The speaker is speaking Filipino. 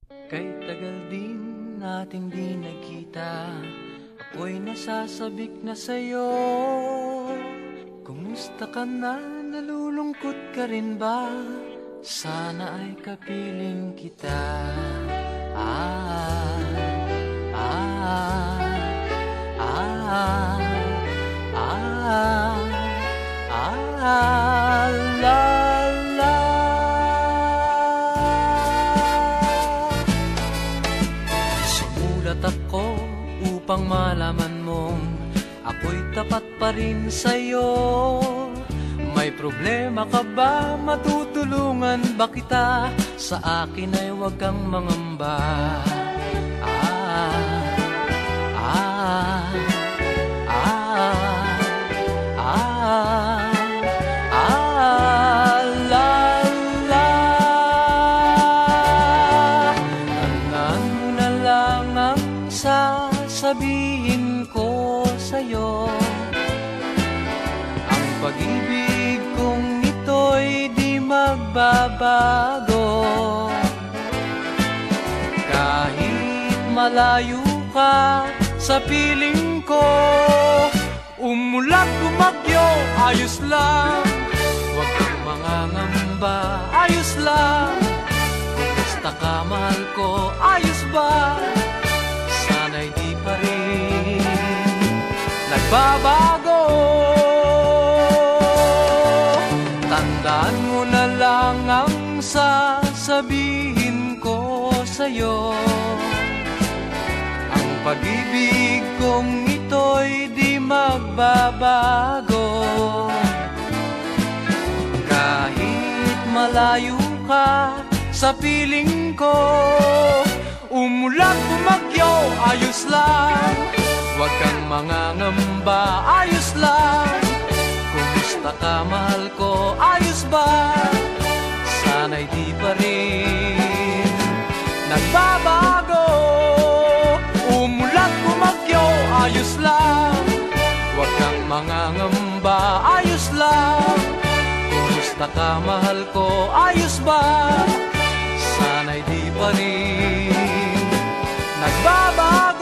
Kay tagal din nating di nagkita, ako'y nasasabik na sa'yo. Kumusta ka na? Nalulungkot ka rin ba? Sana ay kapiling kita. Ah, ah, ah, ah, ah, la, la. Sumulat ako upang malaman mong ako'y tapat pa rin sa'yo. May problema ka ba? Matutulungan ba kita? Sa akin ay huwag kang mangamba. Ah, ah, ah, ah, ah, la, la. Tandaan mo na lang ang sasabihin ko sa'yo. Ang pag-ibig kong ito'y di magbabago. Kahit malayo ka sa piling ko, umulat bumagyo, ayos lang. Huwag kang mangangamba, ayos lang. Basta ka mahal ko, ayos ba? Sana'y di pa rin nagbabago. Tandaan mo na lang ang sasabihin ko sa'yo. Ang pag-ibig kong ito'y di magbabago. Kahit malayo ka sa piling ko, umulat bumagyo, ayos lang. Huwag kang mangangamba, ayos lang. Kumusta ka mahal ko, ayos ba? Sana'y di pa rin nagbabago. Umulat bumagyo, ayos lang. Huwag kang mangangamba, ayos lang. Kumusta ka mahal ko, ayos ba? Sana'y di pa rin nagbabago.